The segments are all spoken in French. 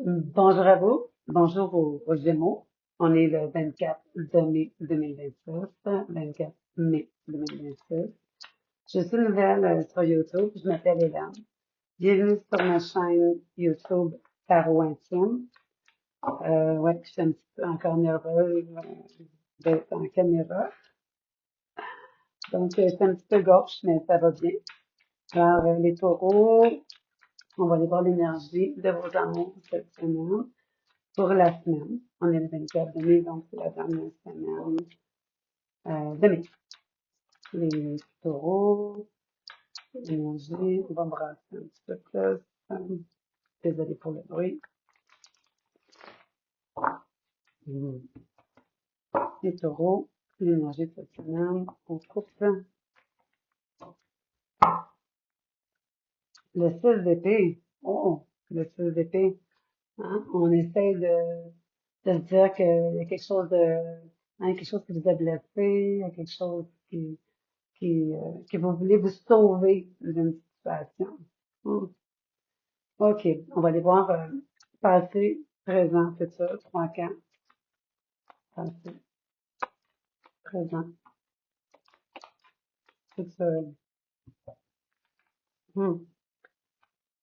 Bonjour à vous, bonjour aux Gémeaux. On est le 24 de mai 2026, 24 mai 2026. Je suis nouvelle sur YouTube, je m'appelle Hélène. Bienvenue sur ma chaîne YouTube Tarot Intime. Ouais, je suis un petit peu encore nerveuse d'être en caméra. Donc, c'est un petit peu gauche, mais ça va bien. Alors, les taureaux, on va aller voir l'énergie de vos amours cette semaine. Pour la semaine, on est le 24 de mai, donc c'est la dernière semaine de mai. Les taureaux, l'énergie, on va brasser un petit peu plus. Désolé pour le bruit. Les taureaux, l'énergie de cette semaine, on coupe le 6 d'épée. Oh, le 6 d'épée. Hein? On essaie de se dire qu'il y a quelque chose quelque chose qui vous a blessé, il y a quelque chose que vous voulez vous sauver d'une situation. Hmm. OK, on va aller voir passé, présent, futur, 3 4. Passé, présent, futur. Hmm.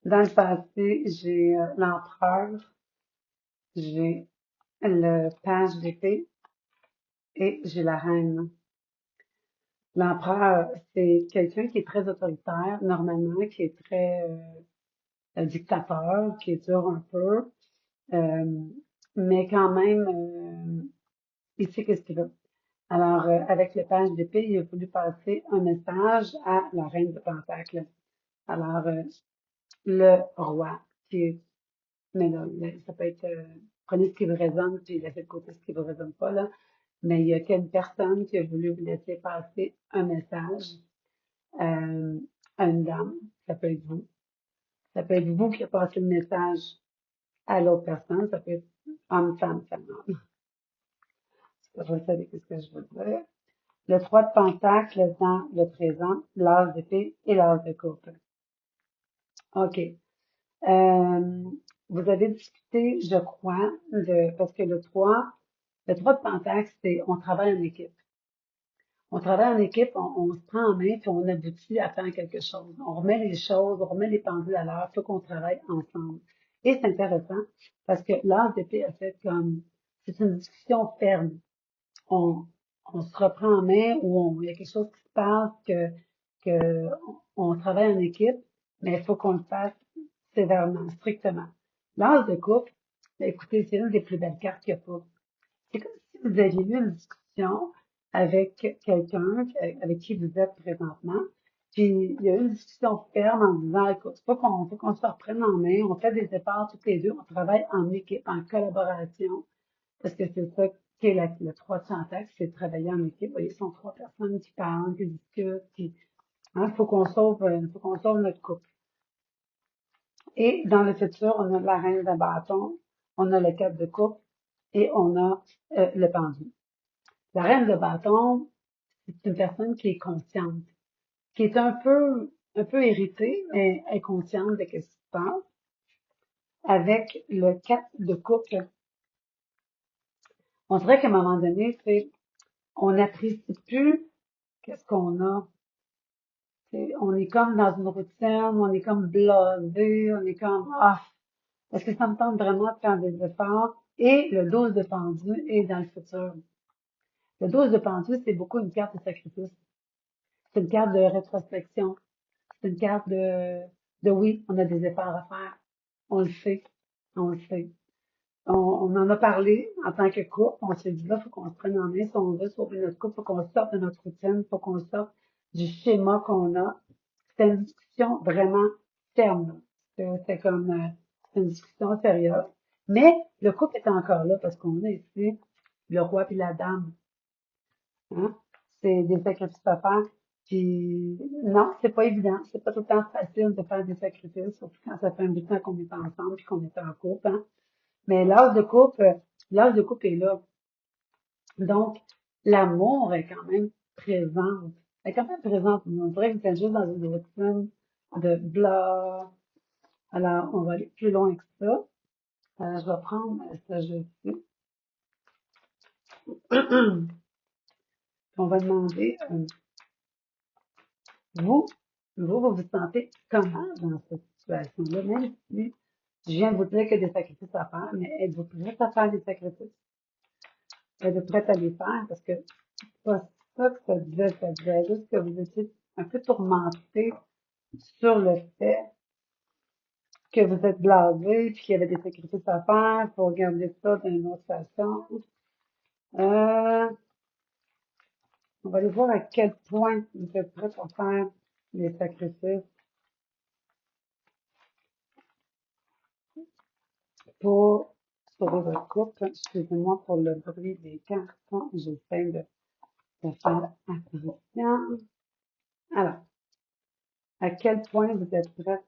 Dans le passé, j'ai l'empereur, j'ai le page d'épée et j'ai la reine. L'empereur, c'est quelqu'un qui est très autoritaire, normalement, qui est très dictateur, qui est dur un peu, euh, mais quand même, il sait qu'est-ce qu'il veut. Alors, avec le page d'épée, il a voulu passer un message à la reine de Pentacle. Alors, le roi, qui est, mais là, ça peut être, prenez ce qui vous résonne, puis laissez de côté ce qui vous résonne pas, là. Mais il y a qu'une personne qui a voulu vous laisser passer un message euh, à une dame. Ça peut être vous. Ça peut être vous qui a passé le message à l'autre personne. Ça peut être homme, femme, femme, homme. Vous savez ce que je veux dire. Le 3 de Pentacle dans le présent, l'as d'épée et l'as de coupe. OK. Euh, vous avez discuté, je crois, parce que le trois de Pentacle, c'est on travaille en équipe. On travaille en équipe, on se prend en main, puis on aboutit à faire quelque chose. On remet les choses, on remet les pendules à l'heure, il faut qu'on travaille ensemble. Et c'est intéressant parce que l'as d'épée a fait comme, c'est une discussion ferme. On, on se reprend en main ou il y a quelque chose qui se passe que on travaille en équipe, mais il faut qu'on le fasse sévèrement, strictement. L'as de couple, ben, écoutez, c'est l'une des plus belles cartes qu'il n'y a pas. C'est comme si vous aviez eu une discussion avec quelqu'un avec qui vous êtes présentement, puis il y a eu une discussion ferme en disant, écoute, faut qu'on se reprenne en main, on fait des efforts tous les deux, on travaille en équipe, en collaboration, parce que c'est ça qui est le 3 de Chantac, c'est de travailler en équipe. Vous voyez, ce sont 3 personnes qui parlent, qui discutent, hein, faut qu'on sauve notre couple. Et dans le futur, on a la reine de bâton, on a le 4 de coupe et on a le pendu. La reine de bâton, c'est une personne qui est consciente, qui est un peu irritée, mais elle est consciente de ce qui se passe. Avec le 4 de coupe, on dirait qu'à un moment donné, on n'apprécie plus qu'est-ce qu'on a. On est comme dans une routine, on est comme blasé, on est comme est-ce que ça me tente vraiment de faire des efforts? Et le 12 de pendu est dans le futur. Le 12 de pendu, c'est beaucoup une carte de sacrifice. C'est une carte de rétrospection. C'est une carte de oui, on a des efforts à faire. On le fait. On le fait. On en a parlé en tant que couple. On s'est dit là, il faut qu'on se prenne en main. Si on veut sauver notre couple, il faut qu'on sorte de notre routine, il faut qu'on sorte du schéma qu'on a. C'était une discussion vraiment ferme. C'était comme c'était une discussion sérieuse. Mais le couple est encore là parce qu'on a ici le roi et la dame. Hein? C'est des sacrifices à faire. Puis non, c'est pas évident. C'est pas tout le temps facile de faire des sacrifices, surtout quand ça fait un bout de temps qu'on est ensemble et qu'on est en couple. Hein? Mais l'âge de couple est là. Donc, l'amour est quand même présente. Elle est quand même présente. On dirait que vous êtes juste dans une routine de bla. Alors, on va aller plus loin que ça. Je vais prendre ce jeu-ci. On va demander, vous, vous vous sentez comment dans cette situation-là? Même si je viens de vous dire qu'il y a des sacrifices à faire, mais êtes-vous prête à faire des sacrifices? Êtes-vous prête à les faire? Parce que c'est pas ça que ça disait juste que vous étiez un peu tourmenté sur le fait que vous êtes blasé, puis qu'il y avait des sacrifices à faire pour garder ça d'une autre façon. Euh, on va aller voir à quel point vous êtes prêts à faire les sacrifices pour sauver votre couple. Excusez-moi pour le bruit des cartons. J'essaie de faire attention. Alors, à quel point vous êtes prêts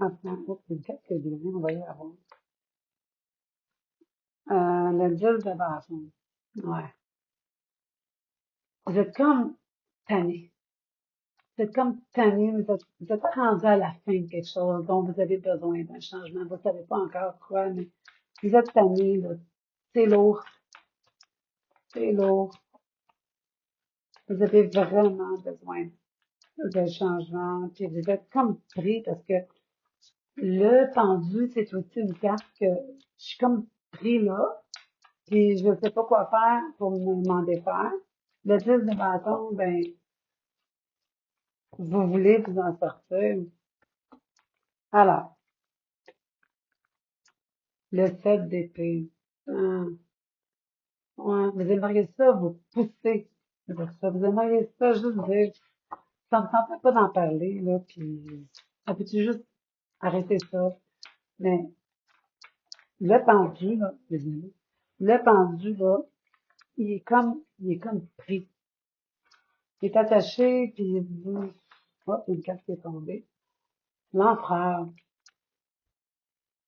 à faire, oups, une carte que j'ai, on va y avoir. Le 10 de bâton. Ouais. Vous êtes comme tanné. Vous êtes comme tanné, vous êtes rendu à la fin de quelque chose dont vous avez besoin d'un changement. Vous ne savez pas encore quoi, mais vous êtes tanné, là. C'est lourd, c'est lourd. Vous avez vraiment besoin de changement, puis vous êtes comme pris parce que le pendu, c'est aussi une carte que je suis comme pris là, puis je ne sais pas quoi faire pour m'en défaire. Le 10 de bâton, ben, vous voulez vous en sortir. Alors, le 7 d'épée. Hum, ouais, vous aimeriez ça vous pousser vers ça. Vous aimeriez ça juste dire, ça me tente pas d'en parler, là, puis ça peut-tu juste arrêter ça? Mais le pendu, là, désolé, le pendu, là, il est comme pris. Il est attaché, puis il dit, oh, il y a une carte qui est tombée. L'empereur.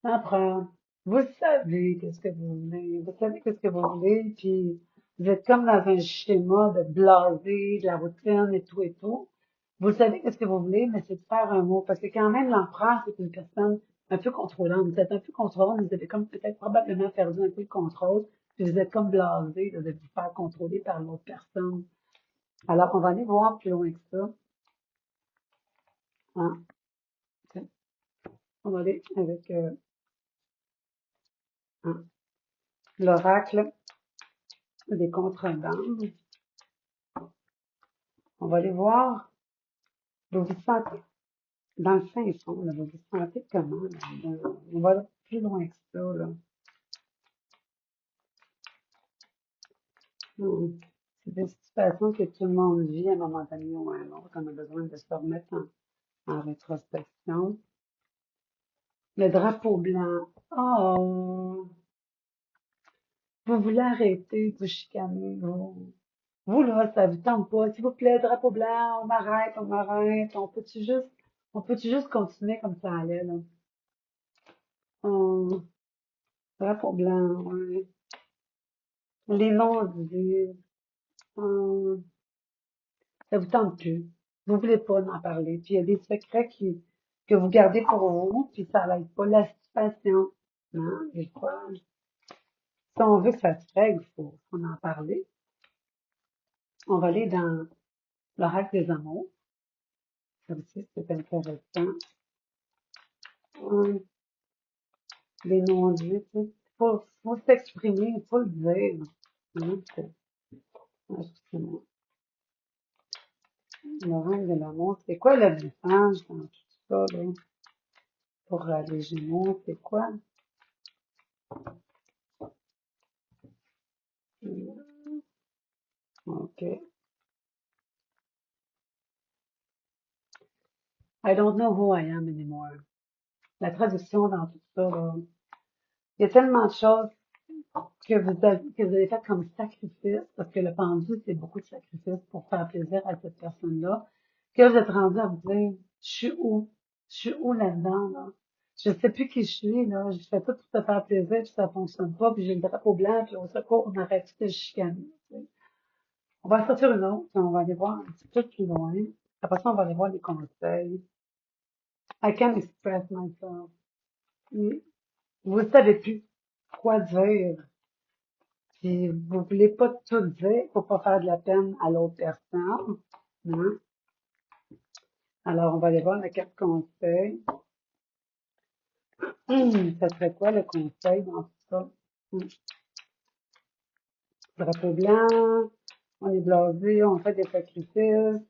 L'empereur. Vous savez qu'est-ce que vous voulez. Vous savez qu'est-ce que vous voulez, puis vous êtes comme dans un schéma de blasé, de la routine et tout et tout. Vous savez qu'est-ce que vous voulez, mais c'est de faire un mot. Parce que quand même, l'empereur, c'est une personne un peu contrôlante. Vous êtes un peu contrôlante, vous avez comme peut-être probablement perdu un peu le contrôle, puis vous êtes comme blasé là, de vous faire contrôler par l'autre personne. Alors, on va aller voir plus loin que ça. Hein? On va aller avec hein, l'oracle des contrebandes. On va aller voir. Vous vous sentez dans le fin fond, là, vous vous sentez comment? Là? On va aller plus loin que ça. Là. C'est des situations que tout le monde vit à un moment donné ou à un autre. On a besoin de se remettre en rétrospection. Le drapeau blanc. Oh! Vous voulez arrêter de vous chicaner. Vous, là, ça vous tente pas. S'il vous plaît, drapeau blanc, on m'arrête, on m'arrête. On peut-tu juste continuer comme ça allait, là? Oh, drapeau blanc, ouais. Les non-dits. Oh, ça vous tente plus. Vous voulez pas en parler. Puis il y a des secrets que vous gardez pour vous, puis ça n'aide pas la situation. Non, des fois, si on veut que ça se règle, faut en parler. On va aller dans l'oracle des amours. Ça aussi, c'est intéressant. Ouais, les non-dits, tu sais. Faut s'exprimer, il faut le dire. Hein, excusez-moi. L'oracle de l'amour, c'est quoi le message dans tout ça, là? Pour les Gémeaux, c'est quoi? OK. I don't know who I am anymore. La traduction dans tout ça, là. Il y a tellement de choses que vous avez fait comme sacrifice, parce que le pendu, c'est beaucoup de sacrifices pour faire plaisir à cette personne-là, que vous êtes rendu à vous dire, je suis où? Je suis où là-dedans, là? Je sais plus qui je suis, là. Je fais tout pour te faire plaisir, puis ça fonctionne pas, puis j'ai le drapeau blanc, puis au secours, on arrête de chicaner. Tu sais. On va sortir une autre, puis on va aller voir un petit peu plus loin. Après ça, on va aller voir les conseils. I can express myself. Mm. vous ne savez plus quoi dire, puis vous voulez pas tout dire pour pas faire de la peine à l'autre personne, hein? Alors, on va aller voir la carte conseil. Ça serait quoi le conseil dans tout ça? Hum. Drapeau blanc, on est blasé, on fait des sacrifices,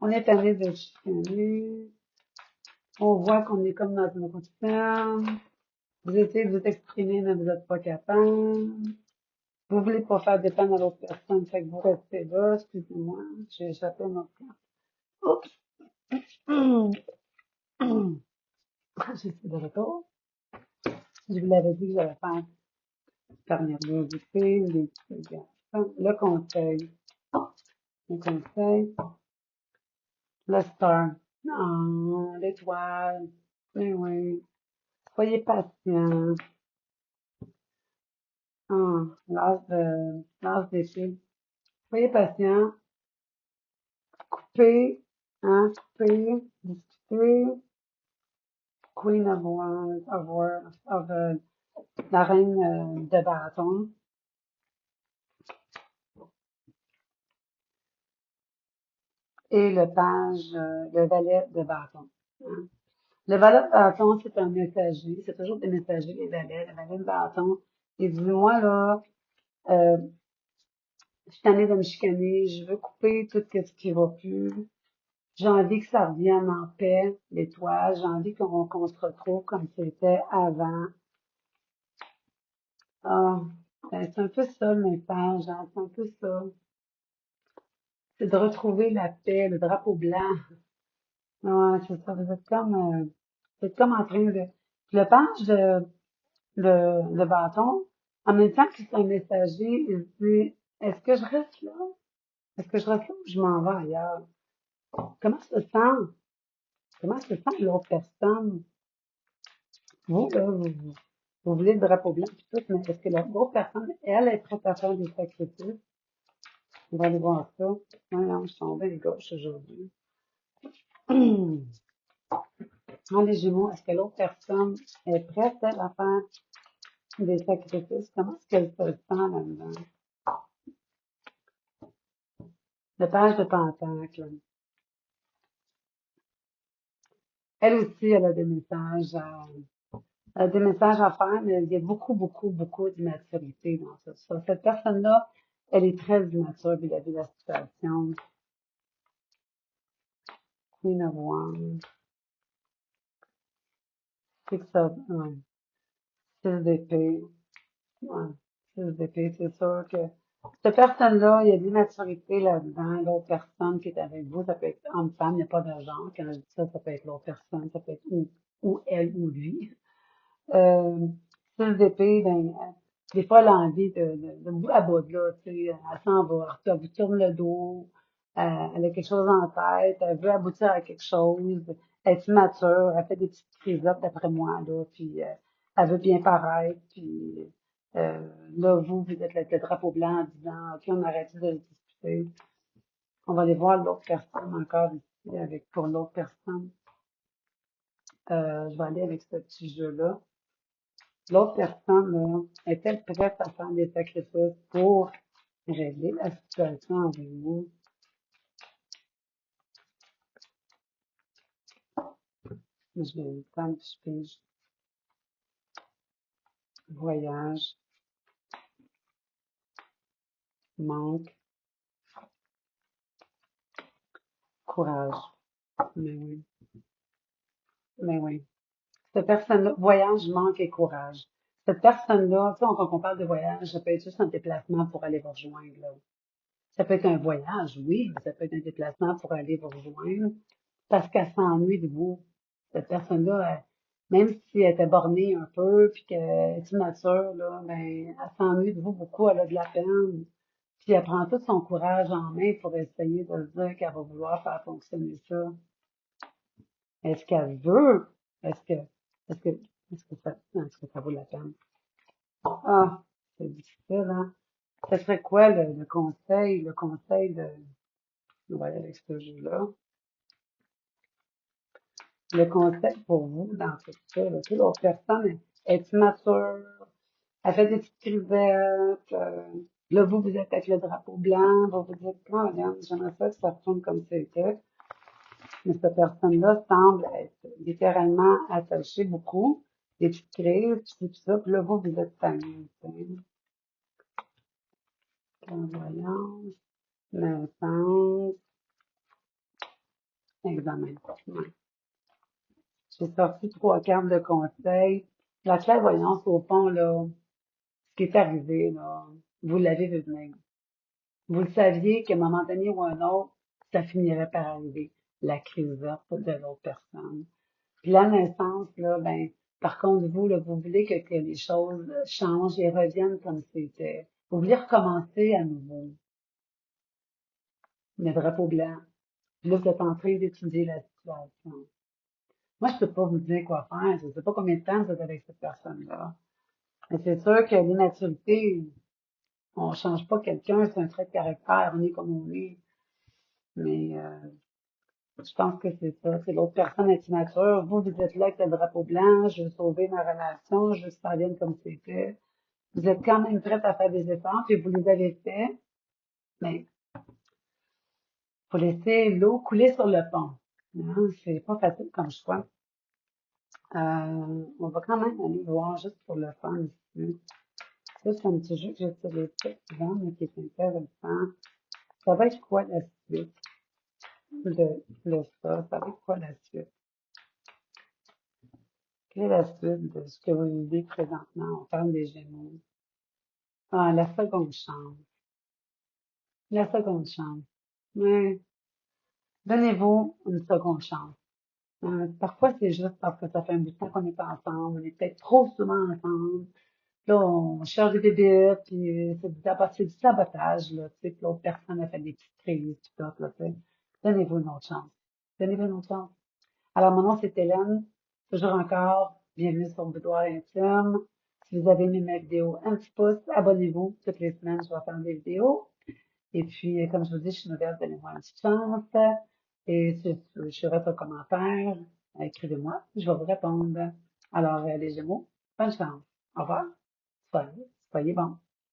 on est tanné de chicaner, on voit qu'on est comme dans une routine, vous essayez de vous exprimer, mais vous n'êtes pas capable, vous voulez pas faire dépendre à l'autre personne, fait que vous restez là, excusez-moi, j'ai échappé à notre carte. Oups! Hum, hum. Je suis de retour. Je vous l'avais dit que j'allais faire par nervosité, les petits garçons. Le conseil, le star. Oh, l'étoile. Oui, oui. Soyez patient. Ah, l'âge des filles. Soyez patient. Coupez, hein, coupez, discutez. Queen of Wands, la reine de bâton. Et le valet de bâton. Hein. Le valet de bâton, c'est un messager. C'est toujours des messagers, les valets. Le valet de bâton, il dit, moi, là, euh, je suis tannée de me chicaner, je veux couper tout ce qui va plus. J'ai envie que ça revienne en paix, l'étoile. J'ai envie qu'on se retrouve comme c'était avant. Ah, ben, c'est un peu ça le message, hein, c'est un peu ça. C'est de retrouver la paix, le drapeau blanc. Ouais, c'est ça. Vous êtes comme en train de, le page le bâton, en même temps que c'est un messager, il se dit, est-ce que je reste là? Est-ce que je reste là ou je m'en vais ailleurs? Comment se sent? Comment se sent l'autre personne? Vous, là, vous voulez le drapeau blanc et tout, mais est-ce que l'autre personne, elle, est prête à faire des sacrifices? On va aller voir ça. Ouais, non, je suis tombée à gauche aujourd'hui. Dans les Gémeaux, est-ce que l'autre personne est prête, elle, à faire des sacrifices? Comment est-ce qu'elle se sent là-dedans? Le page de Pentacle. Elle aussi, elle a des messages à faire, mais il y a beaucoup, beaucoup, beaucoup d'immaturité dans tout ça. Cette personne-là, elle est très immature vis-à-vis de la situation. Queen of Wands, Six of, ouais, Six d'épée, ouais, Six d'épée, c'est sûr que cette personne-là, il y a de l'immaturité là-dedans. L'autre personne qui est avec vous, ça peut être homme-femme, il n'y a pas de genre. Quand je dis ça, ça peut être l'autre personne, ça peut être ou elle ou lui. Euh, Style d'épée, ben, des fois, elle a envie de bout à bout, là, tu sais, elle s'en va, elle vous tourne le dos, elle a quelque chose en tête, elle veut aboutir à quelque chose, elle est immature, elle fait des petites crisettes d'après moi, là, puis elle veut bien paraître, puis là, vous êtes le drapeau blanc en disant, OK, on arrête de discuter. On va aller voir l'autre personne encore ici, pour l'autre personne. Je vais aller avec ce petit jeu-là. L'autre personne, là, est-elle prête à faire des sacrifices pour régler la situation avec vous? Je vais prendre je pige. Voyage, manque, courage. Mais oui, mais oui. Cette personne-là, voyage, manque et courage. Cette personne-là, tu sais, quand on parle de voyage, ça peut être juste un déplacement pour aller vous rejoindre, là. Ça peut être un voyage, oui, mais ça peut être un déplacement pour aller vous rejoindre parce qu'elle s'ennuie de vous. Cette personne-là, même si elle était bornée un peu, puis qu'elle est immature, là, ben, elle s'ennuie de vous beaucoup, elle a de la peine. Puis elle prend tout son courage en main pour essayer de se dire qu'elle va vouloir faire fonctionner ça. Est-ce qu'elle veut? Est-ce que, est-ce que, est-ce que ça vaut la peine? Ah, c'est difficile, hein? Ce serait quoi le conseil? Le conseil de, on va aller avec ce jeu-là. Le conseil pour vous dans tout ça, là, tu sais, l'autre personne, est immature, elle fait des petites crisettes, là, vous êtes avec le drapeau blanc, vous vous dites, oh, regarde, j'aimerais ça que ça retourne comme c'était. Mais cette personne-là semble être littéralement attachée beaucoup, des petites crises, tout ça, puis là, vous êtes tanné, tu sais. Clairvoyance, naissance, examen. Ouais. J'ai sorti 3 cartes de conseil. La clairvoyance, au fond, là, ce qui est arrivé, là, vous l'avez vu venir. Vous le saviez qu'à un moment donné ou un autre, ça finirait par arriver, la crise verte de l'autre personne. Puis la naissance, là, ben, par contre, vous, là, vous voulez que les choses changent et reviennent comme c'était. Vous voulez recommencer à nouveau. Le drapeau blanc. Puis là, vous êtes en train d'étudier la situation. Moi, je peux pas vous dire quoi faire. Je sais pas combien de temps vous êtes avec cette personne-là. Mais c'est sûr que l'immaturité, on change pas quelqu'un, c'est un trait de caractère, on est comme on est. Mais je pense que c'est ça. C'est l'autre personne est immature. Vous êtes là avec le drapeau blanc, je veux sauver ma relation, je veux que ça revienne comme c'était. Vous êtes quand même prête à faire des efforts, puis vous les avez faits, mais faut laisser l'eau couler sur le pont. Hein, c'est pas facile comme choix. On va quand même aller voir juste pour le fun ici. Ça, c'est un petit jeu que j'utilise pas souvent, mais qui est intéressant. Ça va être quoi la suite de ça? Ça va être quoi la suite? Quelle est la suite de ce que vous vivez présentement? On parle des Gémeaux. Ah, la seconde chance. La seconde chance. Ouais. Donnez-vous une seconde chance. Parfois, c'est juste parce que ça fait un bout de temps qu'on n'est pas ensemble. On est peut-être trop souvent ensemble. Là, on cherche des bébés, puis c'est du sabotage, là, tu sais, que l'autre personne a fait des petites crises, tout ça, là, tu sais. Donnez-vous une autre chance. Donnez-vous une autre chance. Alors, mon nom, c'est Hélène. Toujours encore, bienvenue sur Boudoir Intime. Si vous avez aimé ma vidéo, un petit pouce, abonnez-vous. Toutes les semaines, je vais faire des vidéos. Et puis, comme je vous dis, je suis ouverte, donnez-moi une petite chance. Et si je suis ouverte aux commentaires, écrivez-moi, je vais vous répondre. Alors, les Gémeaux, bonne chance. Au revoir. Soyez bons.